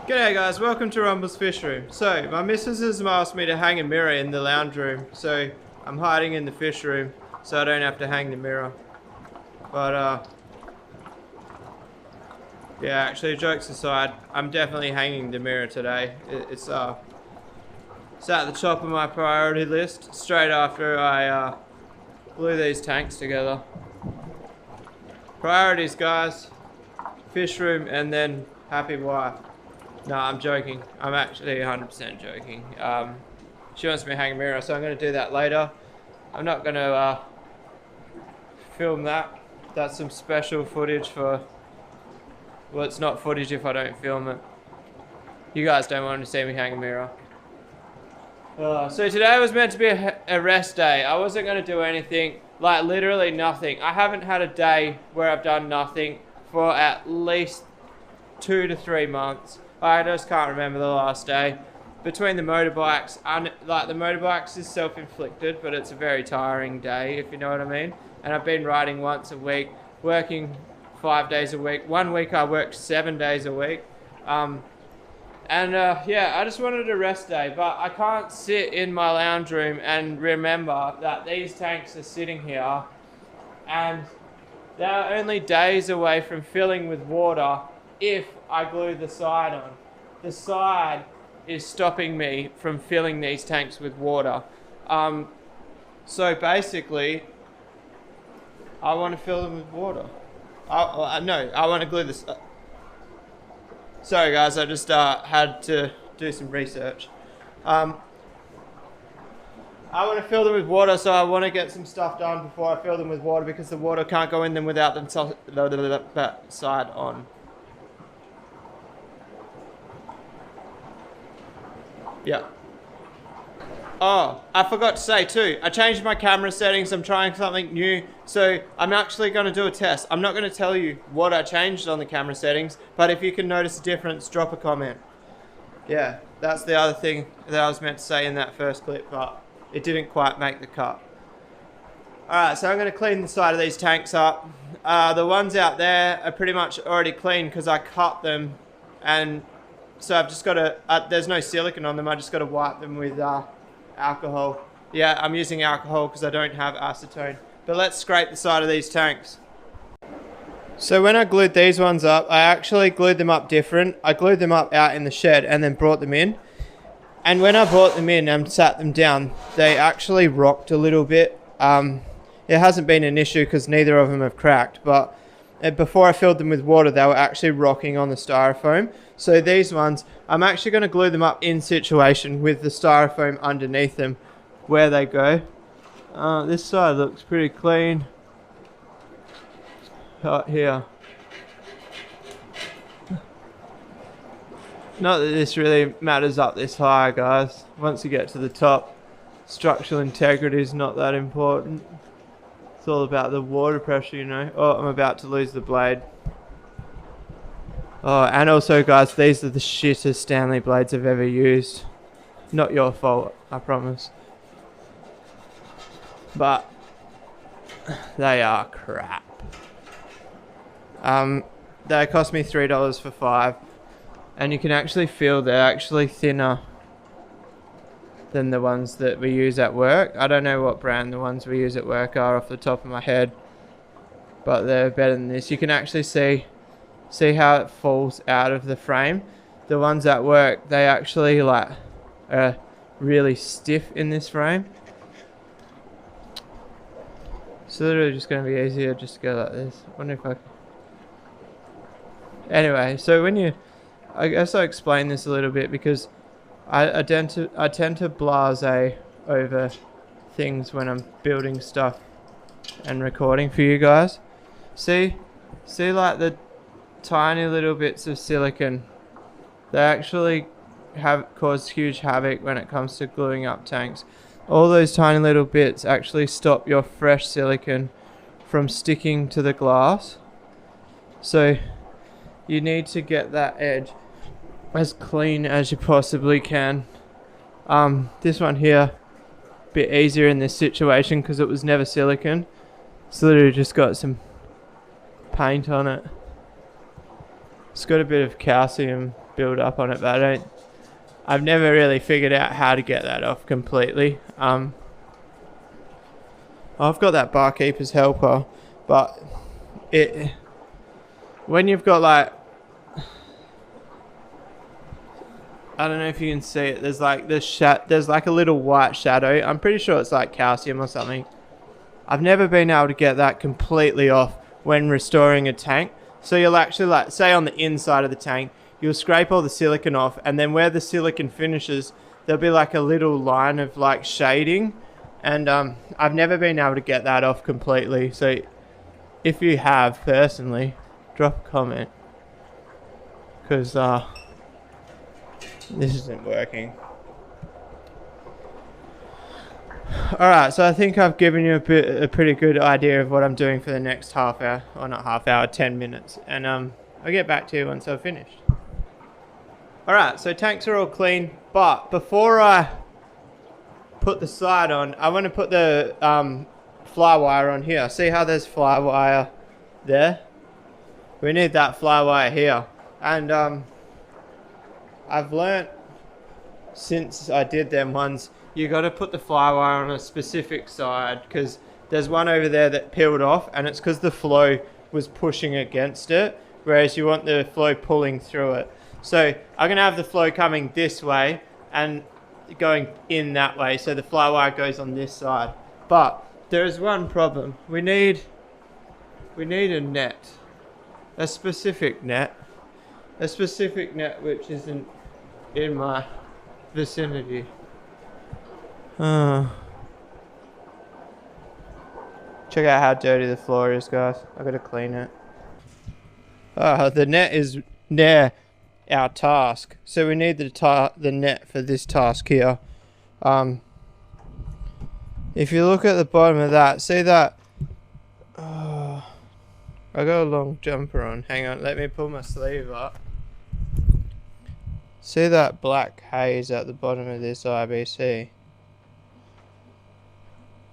G'day guys, welcome to Rumble's Fish Room. So, my missus has asked me to hang a mirror in the lounge room, so I'm hiding in the fish room so I don't have to hang the mirror. But yeah, actually jokes aside, I'm definitely hanging the mirror today. It's at the top of my priority list, straight after I glue these tanks together. Priorities guys, fish room and then happy wife. No, I'm joking. I'm actually 100% joking. She wants me to hang a mirror, so I'm going to do that later. I'm not going to film that. That's some special footage for... Well, it's not footage if I don't film it. You guys don't want to see me hang a mirror. So today was meant to be a rest day. I wasn't going to do anything, like literally nothing. I haven't had a day where I've done nothing for at least 2 to 3 months. I just can't remember the last day. Between the motorbikes, like the motorbikes is self-inflicted, but it's a very tiring day, if you know what I mean. And I've been riding once a week, working 5 days a week. 1 week I worked 7 days a week. Yeah, I just wanted a rest day, but I can't sit in my lounge room and remember that these tanks are sitting here and they're only days away from filling with water if I glue the side on. The side is stopping me from filling these tanks with water. So basically, I want to fill them with water. No, I want to glue this. Sorry guys, I just had to do some research. I want to fill them with water, so I want to get some stuff done before I fill them with water because the water can't go in them without them side on. Yeah. Oh, I forgot to say too, I changed my camera settings. I'm trying something new. So I'm actually going to do a test. I'm not going to tell you what I changed on the camera settings, but if you can notice a difference, drop a comment. Yeah, that's the other thing that I was meant to say in that first clip, but it didn't quite make the cut. Alright, so I'm going to clean the side of these tanks up. The ones out there are pretty much already clean because I cut them, and so I've just got to, there's no silicone on them, I just got to wipe them with alcohol. Yeah, I'm using alcohol because I don't have acetone. But let's scrape the side of these tanks. So when I glued these ones up, I actually glued them up different. I glued them up out in the shed and then brought them in. And when I brought them in and sat them down, they actually rocked a little bit. It hasn't been an issue because neither of them have cracked, but before I filled them with water, they were actually rocking on the styrofoam. So these ones, I'm actually going to glue them up in situation with the styrofoam underneath them where they go. This side looks pretty clean. Out here. Not that this really matters up this high, guys. Once you get to the top, structural integrity is not that important. It's all about the water pressure, you know. Oh, I'm about to lose the blade. Oh, and also guys, these are the shittest Stanley blades I've ever used. Not your fault, I promise. But they are crap. They cost me $3 for 5. And you can actually feel they're actually thinner than the ones that we use at work. I don't know what brand the ones we use at work are off the top of my head, but they're better than this. You can actually see how it falls out of the frame. The ones at work, they actually like are really stiff in this frame. It's literally just going to be easier just to go like this. I wonder if I... Anyway, so when you... I guess I'll explain this a little bit because I tend to blase over things when I'm building stuff and recording for you guys. See like the tiny little bits of silicone. They actually have caused huge havoc when it comes to gluing up tanks. All those tiny little bits actually stop your fresh silicone from sticking to the glass. So you need to get that edge as clean as you possibly can. This one here, a bit easier in this situation because it was never silicone. It's literally just got some paint on it. It's got a bit of calcium build up on it, but I've never really figured out how to get that off completely. I've got that barkeeper's helper, but when you've got like, I don't know if you can see it, there's like there's like a little white shadow. I'm pretty sure it's like calcium or something. I've never been able to get that completely off when restoring a tank. So you'll actually, like, say on the inside of the tank, you'll scrape all the silicon off, and then where the silicon finishes, there'll be like a little line of like shading, and I've never been able to get that off completely. So if you have personally, drop a comment, because this isn't working. Alright, so I think I've given you a pretty good idea of what I'm doing for the next half hour, or not half hour, 10 minutes. And I'll get back to you once I've finished. Alright, so tanks are all clean, but before I put the slide on, I want to put the fly wire on here. See how there's fly wire there? We need that fly wire here. And I've learnt since I did them ones, you got to put the fly wire on a specific side, because there's one over there that peeled off, and it's because the flow was pushing against it, whereas you want the flow pulling through it. So I'm going to have the flow coming this way and going in that way, so the fly wire goes on this side. But there is one problem. We need a net, a specific net which isn't in my vicinity. Check out how dirty the floor is, guys. I gotta clean it. The net is near our task, so we need the net for this task here. If you look at the bottom of that, see that? I got a long jumper on. Hang on, let me pull my sleeve up. See that black haze at the bottom of this IBC?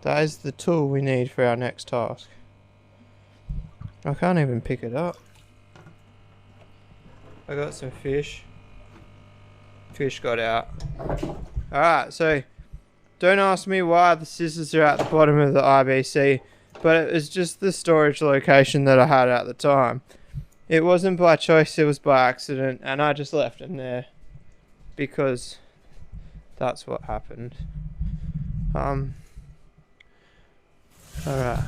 That is the tool we need for our next task. I can't even pick it up. I got some fish. Fish got out. Alright, so don't ask me why the scissors are at the bottom of the IBC, but it was just the storage location that I had at the time. It wasn't by choice, it was by accident, and I just left them there because that's what happened. Alright,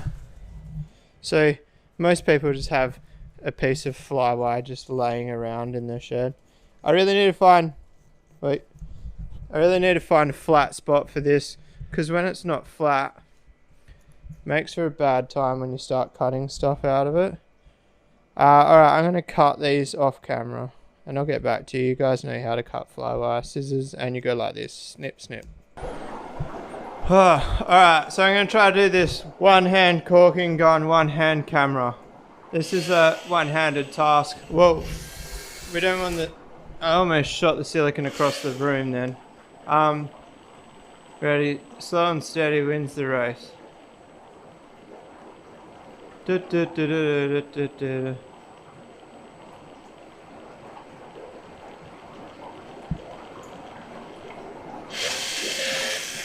so most people just have a piece of fly wire just laying around in their shed. I really need to find a flat spot for this, because when it's not flat, it makes for a bad time when you start cutting stuff out of it. Alright, I'm going to cut these off camera and I'll get back to you. You guys know how to cut fly wire, scissors, and you go like this, snip snip. Alright, so I'm going to try to do this one hand caulking gun, one hand camera. This is a one-handed task. Whoa, we don't want the... I almost shot the silicon across the room then. Ready, slow and steady wins the race.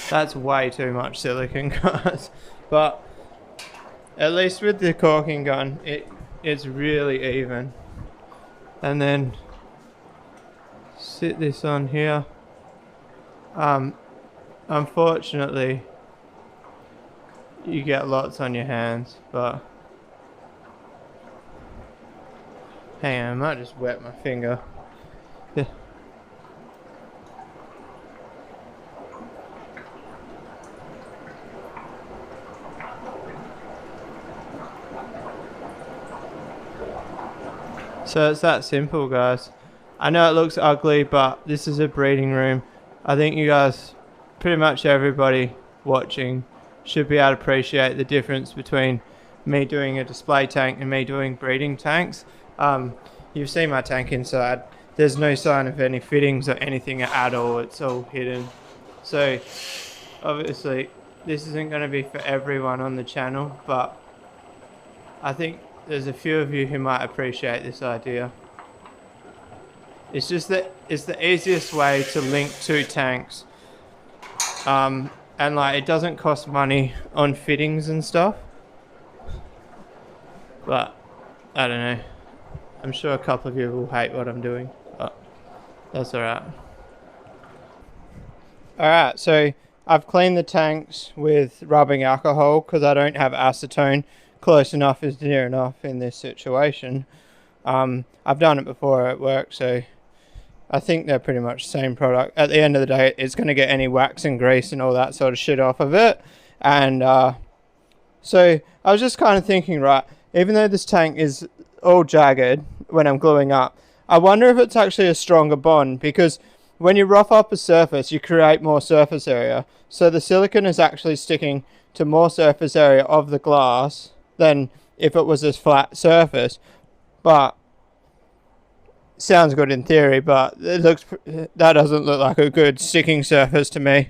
That's way too much silicon, guys. But at least with the caulking gun, it's really even. And then sit this on here. Unfortunately, you get lots on your hands, but hang on, I might just wet my finger. Yeah. So it's that simple, guys. I know it looks ugly, but this is a breeding room. I think you guys, pretty much everybody watching, should be able to appreciate the difference between me doing a display tank and me doing breeding tanks. You've seen my tank inside. There's no sign of any fittings or anything at all. It's all hidden. So obviously this isn't going to be for everyone on the channel, but I think there's a few of you who might appreciate this idea. It's just that it's the easiest way to link two tanks. And like it doesn't cost money on fittings and stuff. But I don't know. I'm sure a couple of you will hate what I'm doing, but that's alright. Alright, so I've cleaned the tanks with rubbing alcohol because I don't have acetone. Close enough is near enough in this situation. I've done it before at work, so I think they're pretty much the same product. At the end of the day, it's going to get any wax and grease and all that sort of shit off of it. And so I was just kind of thinking, right, even though this tank is all jagged when I'm gluing up, I wonder if it's actually a stronger bond, because when you rough up a surface, you create more surface area. So the silicone is actually sticking to more surface area of the glass than if it was a flat surface. But sounds good in theory, but that doesn't look like a good sticking surface to me.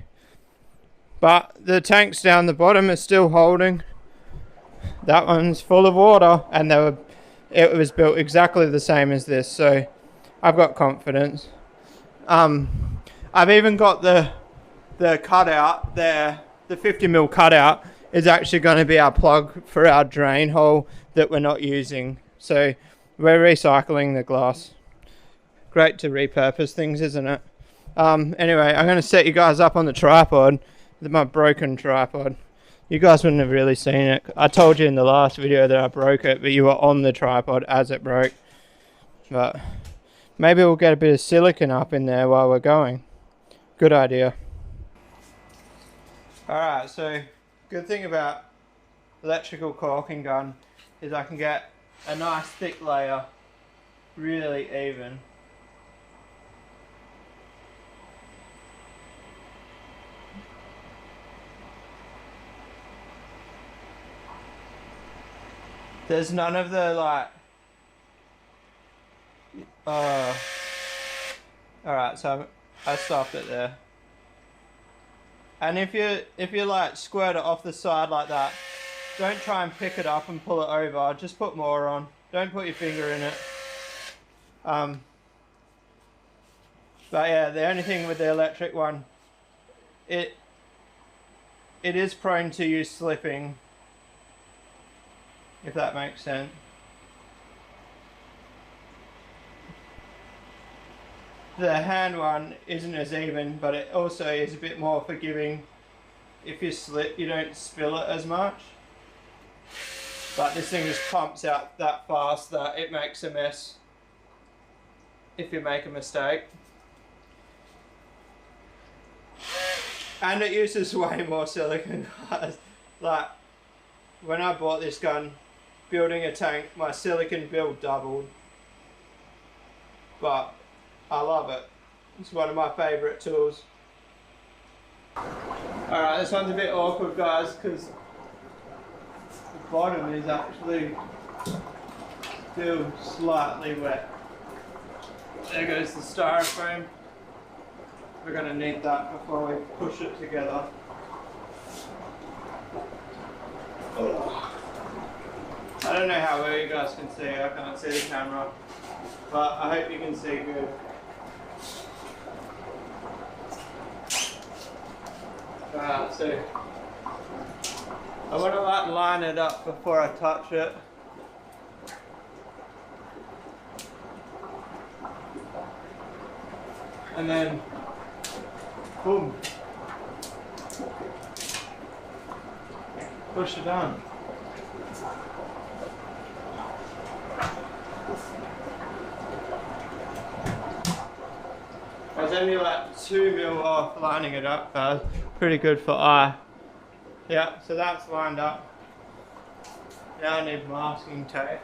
But the tanks down the bottom are still holding. That one's full of water, and it was built exactly the same as this, so I've got confidence. I've even got the cutout there. The 50mm cutout is actually going to be our plug for our drain hole that we're not using. So we're recycling the glass. Great to repurpose things, isn't it? Anyway, I'm going to set you guys up on the tripod, my broken tripod. You guys wouldn't have really seen it. I told you in the last video that I broke it, but you were on the tripod as it broke. But maybe we'll get a bit of silicone up in there while we're going. Good idea. Alright, so good thing about electrical caulking gun is I can get a nice thick layer really even. There's none of the like alright, so I stopped it there. And if you like squirt it off the side like that, don't try and pick it up and pull it over, just put more on. Don't put your finger in it. But yeah, the only thing with the electric one, it is prone to you slipping, if that makes sense. The hand one isn't as even, but it also is a bit more forgiving. If you slip, you don't spill it as much. But this thing just pumps out that fast that it makes a mess if you make a mistake. And it uses way more silicone, guys. Like, when I bought this gun, building a tank, my silicone build doubled. But I love it. It's one of my favourite tools. Alright, this one's a bit awkward, guys, because the bottom is actually still slightly wet. There goes the styrofoam. We're going to need that before we push it together. Oh. I don't know how well you guys can see, I can't see the camera, but I hope you can see good. Alright, so I want to like line it up before I touch it. And then, boom, push it down. I was only like 2mm off lining it up, pretty good for eye. Yeah, so that's lined up. Now I need masking tape.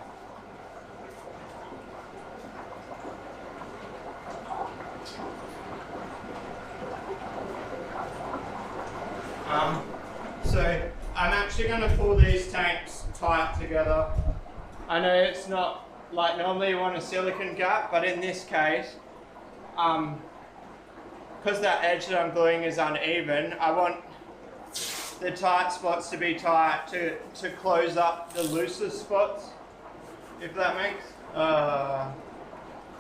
So I'm actually going to pull these tanks tight together. I know it's not like normally you want a silicone gap, but in this case, because that edge that I'm gluing is uneven, I want the tight spots to be tight to close up the looser spots, if that makes,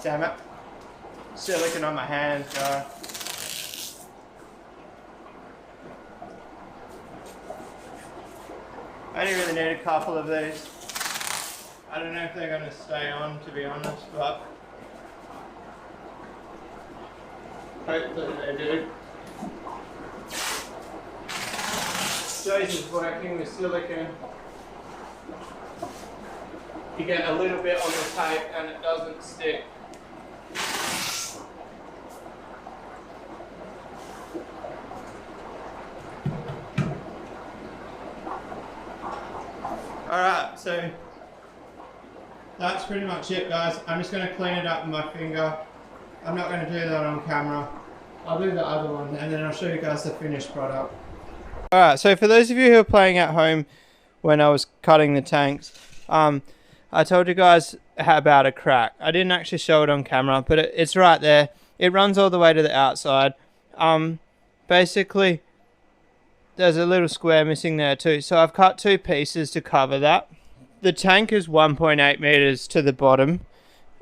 damn it. silicone on my hand, so. I only really need a couple of these. I don't know if they're going to stay on, to be honest, but hopefully they do. Jason's working with silicone. You get a little bit on the tape and it doesn't stick. Alright, so that's pretty much it, guys. I'm just going to clean it up with my finger. I'm not going to do that on camera. I'll do the other one and then I'll show you guys the finished product. Alright, so for those of you who are playing at home when I was cutting the tanks, I told you guys about a crack. I didn't actually show it on camera, but it's right there. It runs all the way to the outside. Basically, there's a little square missing there too. So I've cut 2 pieces to cover that. The tank is 1.8 meters to the bottom,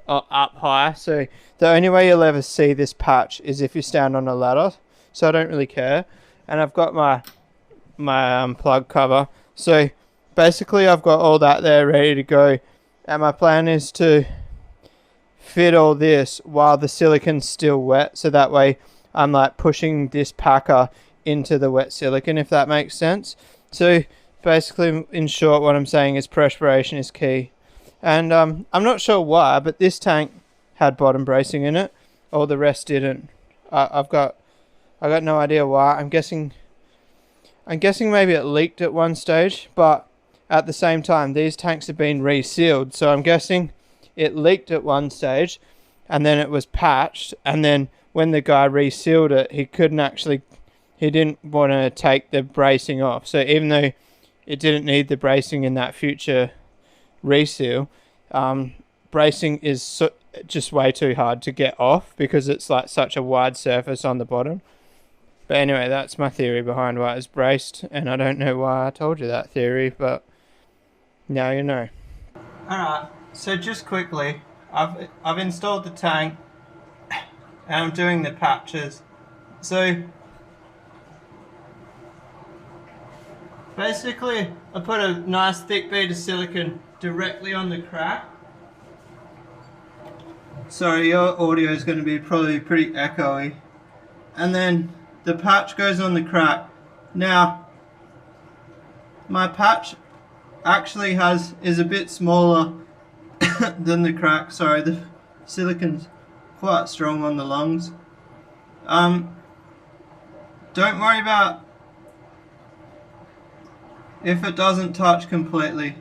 up high. So the only way you'll ever see this patch is if you stand on a ladder. So I don't really care. And I've got my plug cover. So basically I've got all that there ready to go. And my plan is to fit all this while the silicone's still wet. So that way I'm like pushing this packer into the wet silicone, if that makes sense. So basically, in short, what I'm saying is perspiration is key. And I'm not sure why, but this tank had bottom bracing in it. All the rest didn't. I got no idea why. I'm guessing maybe it leaked at one stage, but at the same time, these tanks have been resealed. So I'm guessing it leaked at one stage, and then it was patched, and then when the guy resealed it, he didn't want to take the bracing off. So even though it didn't need the bracing in that future reseal, bracing is just way too hard to get off because it's like such a wide surface on the bottom. But anyway, that's my theory behind why it's braced, and I don't know why I told you that theory, but now you know. Alright, so just quickly, I've installed the tank and I'm doing the patches. So basically, I put a nice thick bead of silicone directly on the crack. Sorry, your audio is going to be probably pretty echoey. And then the patch goes on the crack. Now, my patch actually is a bit smaller than the crack. Sorry, the silicone's quite strong on the lungs. Don't worry about if it doesn't touch completely.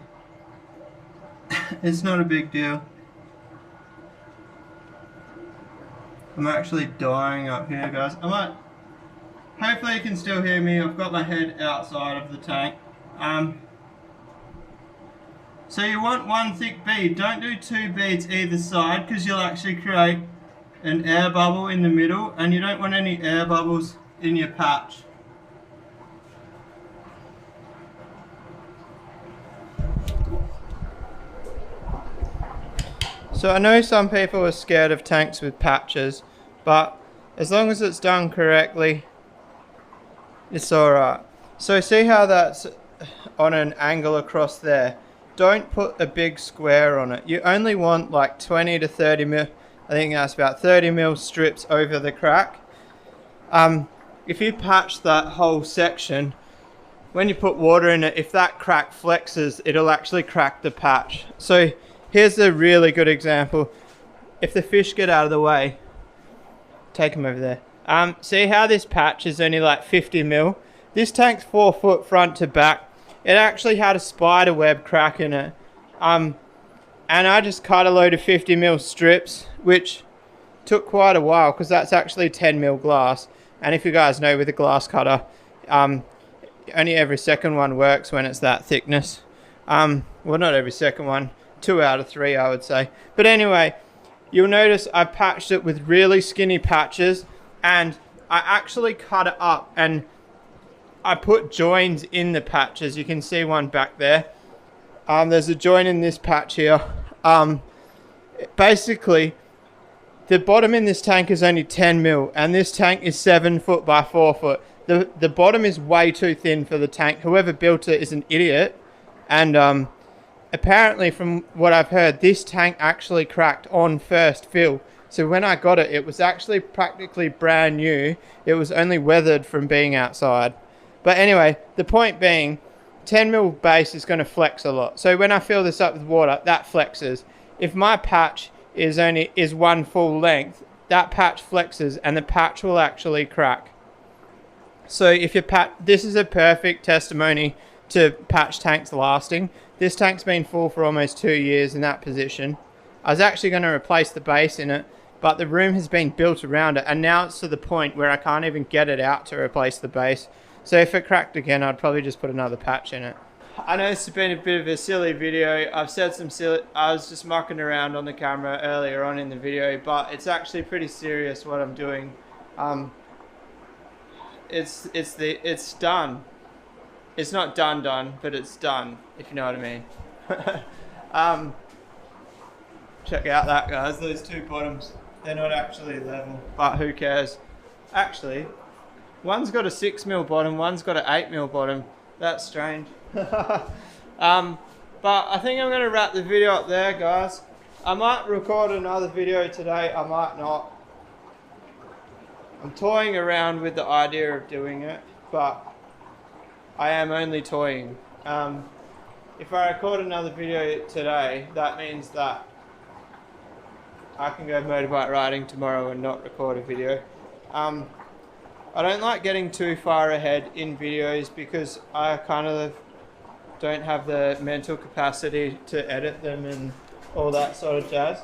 It's not a big deal. I'm actually dying up here, guys. Hopefully you can still hear me. I've got my head outside of the tank. So you want one thick bead. Don't do 2 beads either side because you'll actually create an air bubble in the middle, and you don't want any air bubbles in your patch. So I know some people are scared of tanks with patches, but as long as it's done correctly, it's alright. So see how that's on an angle across there? Don't put a big square on it. You only want like 20 to 30 mil, I think that's about 30 mil strips over the crack. If you patch that whole section, when you put water in it, if that crack flexes, it'll actually crack the patch. So here's a really good example. If the fish get out of the way, take them over there. See how this patch is only like 50 mil? This tank's 4 foot front to back. It actually had a spider web crack in it. And I just cut a load of 50 mil strips, which took quite a while because that's actually 10 mil glass. And if you guys know, with a glass cutter, only every second one works when it's that thickness. Well, not every second one. 2 out of 3, I would say. But anyway, you'll notice I patched it with really skinny patches, and I actually cut it up and I put joins in the patches. You can see one back there. There's a join in this patch here. Basically, the bottom in this tank is only 10 mil, and this tank is 7 foot by 4 foot. The bottom is way too thin for the tank. Whoever built it is an idiot. And apparently, from what I've heard, this tank actually cracked on first fill. So when I got it, it was actually practically brand new. It was only weathered from being outside. But anyway, the point being, 10 mil base is going to flex a lot. So when I fill this up with water, that flexes. If my patch is one full length, that patch flexes and the patch will actually crack. So if your this is a perfect testimony to patch tanks lasting. This tank's been full for almost 2 years in that position. I was actually going to replace the base in it, but the room has been built around it, and now it's to the point where I can't even get it out to replace the base. So if it cracked again, I'd probably just put another patch in it. I know this has been a bit of a silly video. I've said some silly, I was just mucking around on the camera earlier on in the video, but it's actually pretty serious what I'm doing. It's done. It's not done, but it's done, if you know what I mean. Check out that, guys. Those two bottoms, they're not actually level, but who cares? Actually, one's got a 6 mil bottom, one's got an 8 mil bottom. That's strange. But I think I'm going to wrap the video up there, guys. I might record another video today, I might not. I'm toying around with the idea of doing it, but I am only toying. If I record another video today, that means that I can go motorbike riding tomorrow and not record a video. I don't like getting too far ahead in videos because I kind of don't have the mental capacity to edit them and all that sort of jazz.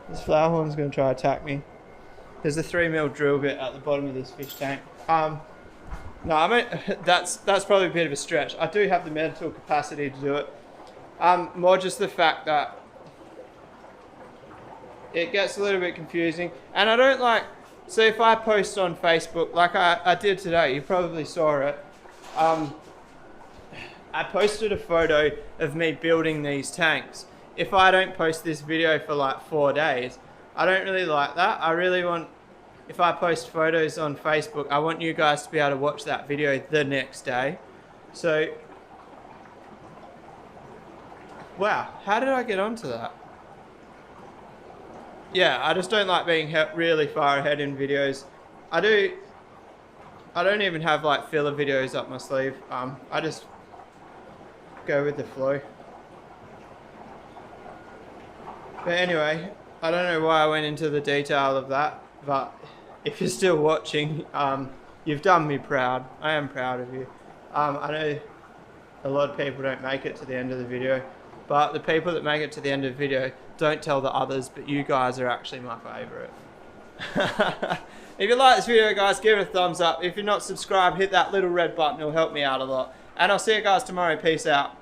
This flower horn's going to try to attack me. There's a 3 mil drill bit at the bottom of this fish tank. No, I mean, that's probably a bit of a stretch. I do have the mental capacity to do it. More just the fact that it gets a little bit confusing. And I don't like, so if I post on Facebook, like I did today, you probably saw it. I posted a photo of me building these tanks. If I don't post this video for like 4 days, I don't really like that. I really want, if I post photos on Facebook, I want you guys to be able to watch that video the next day. So, wow, how did I get onto that? Yeah, I just don't like being really far ahead in videos. I don't even have like filler videos up my sleeve. I just go with the flow. But anyway, I don't know why I went into the detail of that, but if you're still watching, you've done me proud. I am proud of you. I know a lot of people don't make it to the end of the video, but the people that make it to the end of the video don't tell the others, but you guys are actually my favourite. If you like this video, guys, give it a thumbs up. If you're not subscribed, hit that little red button. It'll help me out a lot. And I'll see you guys tomorrow. Peace out.